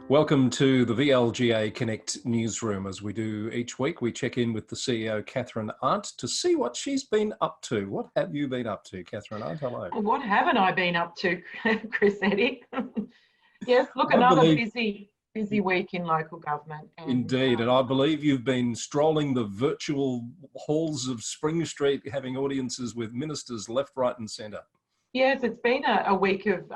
Welcome to the VLGA Connect Newsroom. As we do each week, we check in with the CEO, Kathryn Arndt, to see what she's been up to. What have you been up to, Kathryn Arndt? Hello. What haven't I been up to, Chris Eddy? Yes, look, another busy week in local government. Indeed, and I believe you've been strolling the virtual halls of Spring Street, having audiences with ministers left, right and centre. Yes, it's been a week of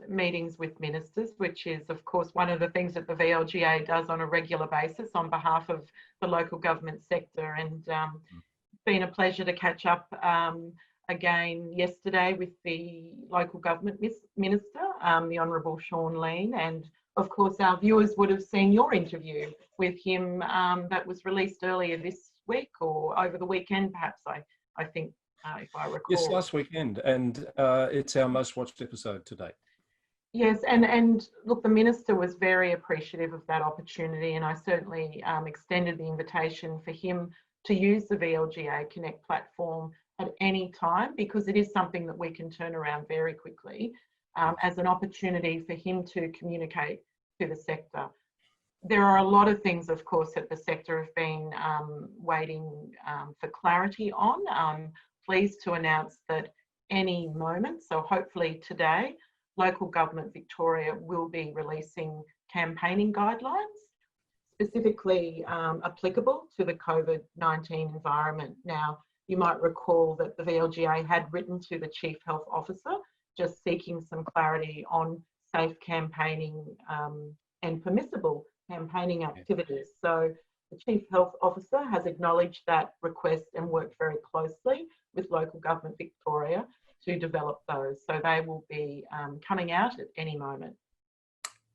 meetings with ministers, which is, of course, one of the things that the VLGA does on a regular basis on behalf of the local government sector. And it's been a pleasure to catch up again yesterday with the local government minister, the Honourable Sean Lean. And of course, our viewers would have seen your interview with him that was released earlier this week or over the weekend, perhaps, I think. If I recall. Yes, last weekend, and it's our most watched episode to date. Yes, and look, the minister was very appreciative of that opportunity, and I certainly extended the invitation for him to use the VLGA Connect platform at any time, because it is something that we can turn around very quickly as an opportunity for him to communicate to the sector. There are a lot of things, of course, that the sector have been waiting for clarity on. Pleased to announce that any moment, so hopefully today, Local Government Victoria will be releasing campaigning guidelines, specifically applicable to the COVID-19 environment. Now, you might recall that the VLGA had written to the Chief Health Officer just seeking some clarity on safe campaigning and permissible campaigning activities. So the Chief Health Officer has acknowledged that request and worked very closely with Local Government Victoria to develop those. So they will be coming out at any moment.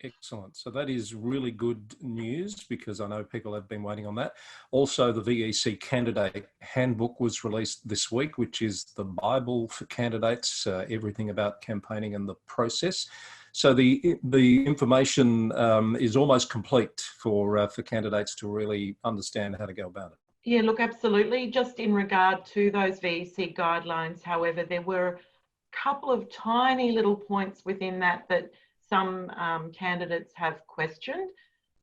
Excellent. So that is really good news, because I know people have been waiting on that. Also, the VEC candidate handbook was released this week, which is the Bible for candidates, everything about campaigning and the process. So the information is almost complete for candidates to really understand how to go about it. Yeah, look, absolutely. Just in regard to those VEC guidelines, however, there were a couple of tiny little points within that some candidates have questioned,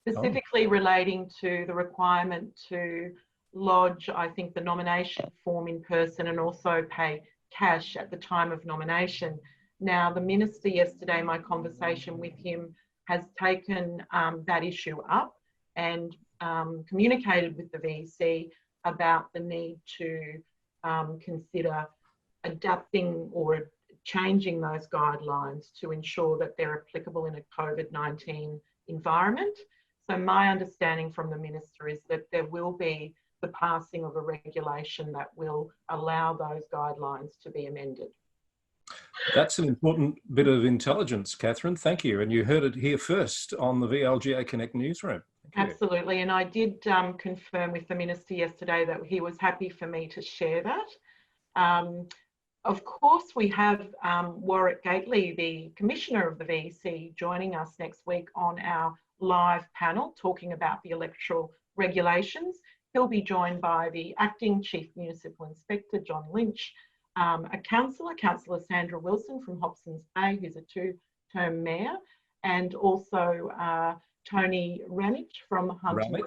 specifically relating to the requirement to lodge, I think, the nomination form in person and also pay cash at the time of nomination. Now, the minister yesterday, my conversation with him, has taken that issue up and communicated with the VEC about the need to consider adapting or changing those guidelines to ensure that they're applicable in a COVID-19 environment. So my understanding from the minister is that there will be the passing of a regulation that will allow those guidelines to be amended. That's an important bit of intelligence, Kathryn. Thank you. And you heard it here first on the VLGA Connect Newsroom. Absolutely. And I did confirm with the minister yesterday that he was happy for me to share that. Of course, we have Warwick Gately, the Commissioner of the VEC, joining us next week on our live panel talking about the electoral regulations. He'll be joined by the Acting Chief Municipal Inspector, John Lynch, a councillor, Councillor Sandra Wilson from Hobsons Bay, who's a two-term mayor, and also Tony Ranich from Huntington.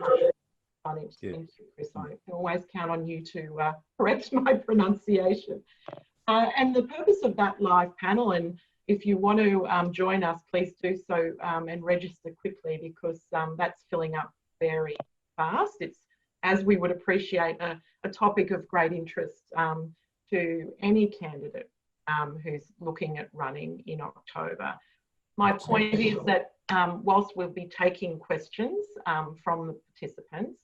Ranich. Yeah. Thank you, Chris. I can always count on you to correct my pronunciation. And the purpose of that live panel, and if you want to join us, please do so and register quickly, because that's filling up very fast. It's, as we would appreciate, a topic of great interest to any candidate who's looking at running in October. My point is that whilst we'll be taking questions from the participants,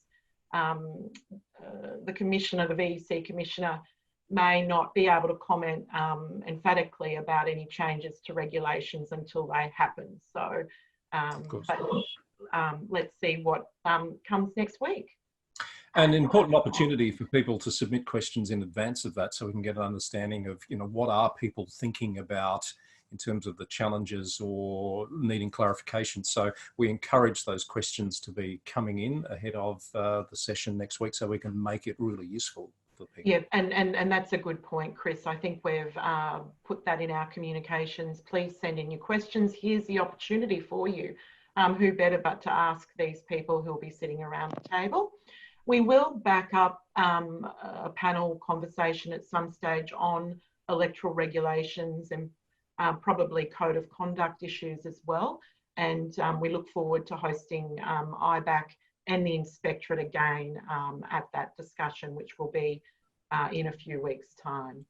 the Commissioner, the VEC Commissioner, may not be able to comment emphatically about any changes to regulations until they happen. So let's see what comes next week. An important opportunity for people to submit questions in advance of that, so we can get an understanding of, what are people thinking about in terms of the challenges or needing clarification. So we encourage those questions to be coming in ahead of the session next week, so we can make it really useful for people. Yeah, and that's a good point, Chris. I think we've put that in our communications. Please send in your questions. Here's the opportunity for you who better but to ask these people who will be sitting around the table. We will back up a panel conversation at some stage on electoral regulations and probably code of conduct issues as well. And we look forward to hosting IBAC and the Inspectorate again at that discussion, which will be in a few weeks' time.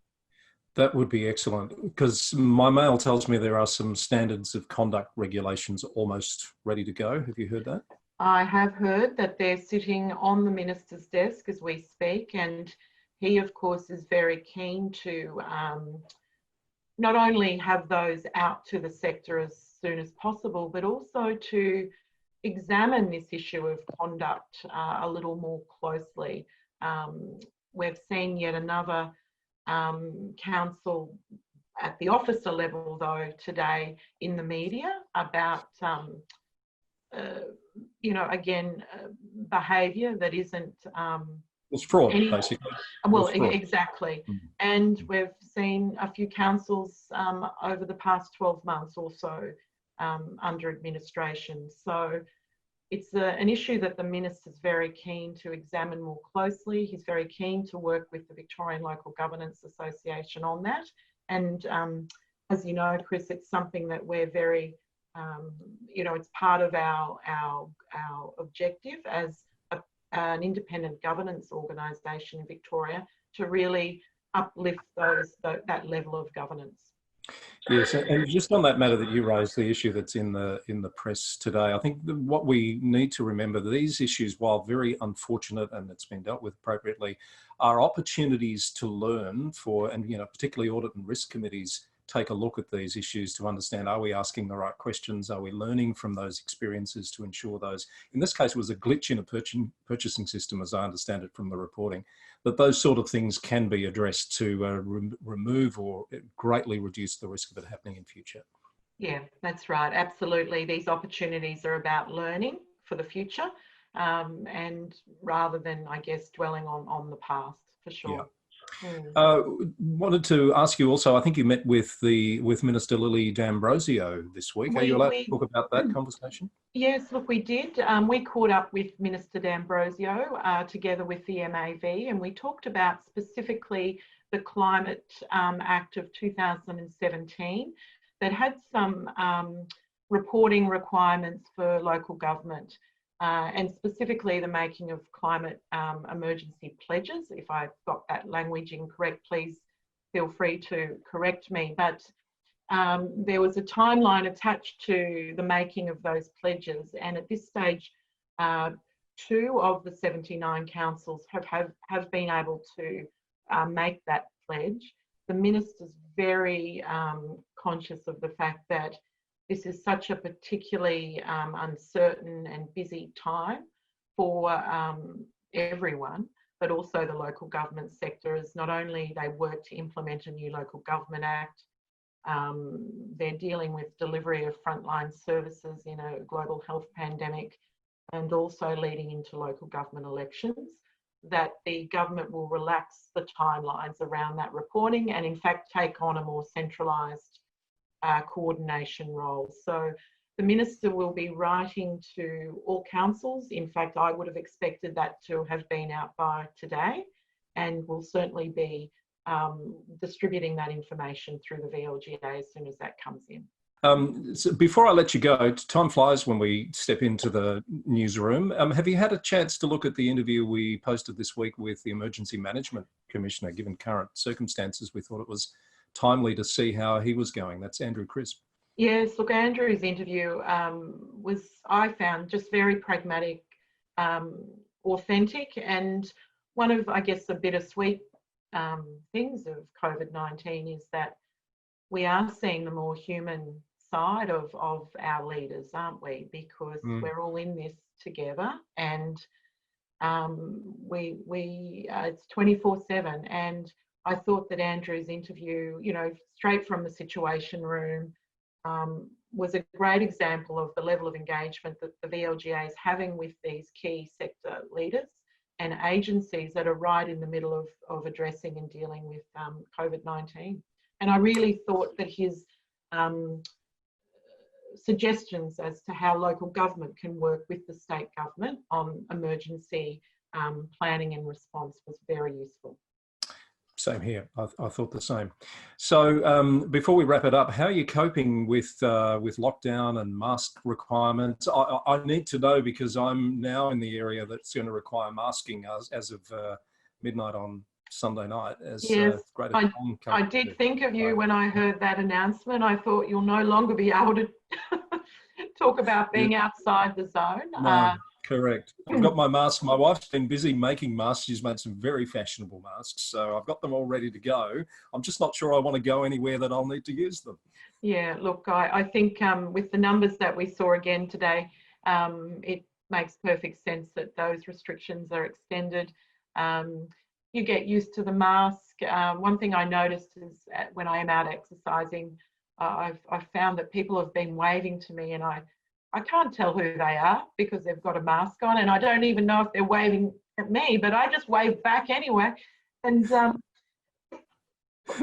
That would be excellent, because my mail tells me there are some standards of conduct regulations almost ready to go. Have you heard that? I have heard that they're sitting on the Minister's desk as we speak, and he, of course, is very keen to not only have those out to the sector as soon as possible, but also to examine this issue of conduct a little more closely. We've seen yet another council at the officer level, though, today in the media about, you know, again, behaviour that isn't... It's fraud, basically. Well, fraud. Exactly. And we've seen a few councils over the past 12 months also under administration. So it's an issue that the Minister's very keen to examine more closely. He's very keen to work with the Victorian Local Governance Association on that. And as you know, Chris, it's something that we're very, you know, it's part of our objective as an independent governance organisation in Victoria to really uplift that level of governance. Yes, and just on that matter that you raised, the issue that's in the press today, I think what we need to remember, these issues, while very unfortunate and it's been dealt with appropriately, are opportunities to learn for, and you know, particularly audit and risk committees take a look at these issues to understand, are we asking the right questions? Are we learning from those experiences to ensure those? In this case, it was a glitch in a purchasing system, as I understand it from the reporting, that those sort of things can be addressed to remove or greatly reduce the risk of it happening in future. Yeah, that's right. Absolutely. These opportunities are about learning for the future and rather than, I guess, dwelling on the past, for sure. Yeah. Wanted to ask you also, I think you met with Minister Lily D'Ambrosio this week. Are you allowed to talk about that conversation? Yes, look, we did. We caught up with Minister D'Ambrosio together with the MAV, and we talked about specifically the Climate Act of 2017 that had some reporting requirements for local government. And specifically the making of climate emergency pledges. If I've got that language incorrect, please feel free to correct me. But there was a timeline attached to the making of those pledges. And at this stage, 2 of the 79 councils have been able to make that pledge. The Minister's very conscious of the fact that this is such a particularly uncertain and busy time for everyone, but also the local government sector, as not only they work to implement a new Local Government Act, they're dealing with delivery of frontline services in a global health pandemic and also leading into local government elections, that the government will relax the timelines around that reporting and in fact take on a more centralised coordination role. So the Minister will be writing to all councils. In fact, I would have expected that to have been out by today, and will certainly be distributing that information through the VLGA as soon as that comes in. So before I let you go, time flies when we step into the newsroom. Have you had a chance to look at the interview we posted this week with the Emergency Management Commissioner? Given current circumstances, we thought it was timely to see how he was going. That's Andrew Crisp. Yes, look, Andrew's interview was, I found, just very pragmatic, authentic, and one of, I guess, the bittersweet things of COVID-19 is that we are seeing the more human side of our leaders, aren't we? Because we're all in this together, and it's 24/7. And I thought that Andrew's interview, you know, straight from the Situation Room, was a great example of the level of engagement that the VLGA is having with these key sector leaders and agencies that are right in the middle of addressing and dealing with COVID-19. And I really thought that his suggestions as to how local government can work with the state government on emergency planning and response was very useful. Same here. I thought the same. So before we wrap it up, how are you coping with lockdown and mask requirements? I need to know, because I'm now in the area that's going to require masking as of midnight on Sunday night. Yes, I did think of you when I heard that announcement. I thought you'll no longer be able to talk about being outside the zone. No. Correct. I've got my mask. My wife's been busy making masks. She's made some very fashionable masks, so I've got them all ready to go. I'm just not sure I want to go anywhere that I'll need to use them. Yeah, look, I think with the numbers that we saw again today, it makes perfect sense that those restrictions are extended. You get used to the mask. One thing I noticed is when I am out exercising, I've found that people have been waving to me, and I can't tell who they are because they've got a mask on, and I don't even know if they're waving at me, but I just wave back anyway. And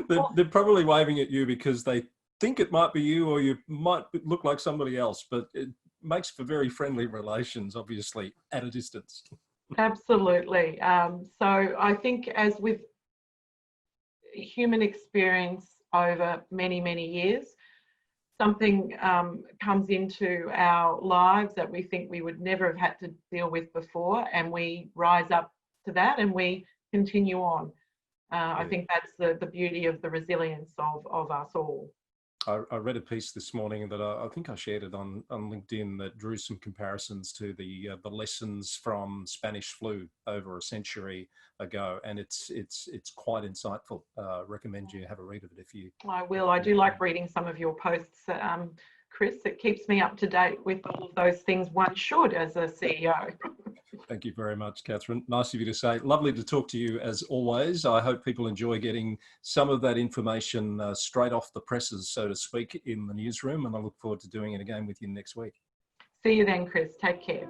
they're probably waving at you because they think it might be you, or you might look like somebody else, but it makes for very friendly relations, obviously, at a distance. Absolutely. So I think, as with human experience over many, many years, something comes into our lives that we think we would never have had to deal with before, and we rise up to that and we continue on. I think that's the beauty of the resilience of us all. I read a piece this morning that I think I shared it on LinkedIn that drew some comparisons to the lessons from Spanish flu over a century ago, and it's quite insightful. Recommend you have a read of it if you. I will. I do like reading some of your posts, Chris. It keeps me up to date with all of those things one should as a CEO. Thank you very much, Kathryn. Nice of you to say. Lovely to talk to you as always. I hope people enjoy getting some of that information straight off the presses, so to speak, in the newsroom, and I look forward to doing it again with you next week. See you then, Chris. Take care.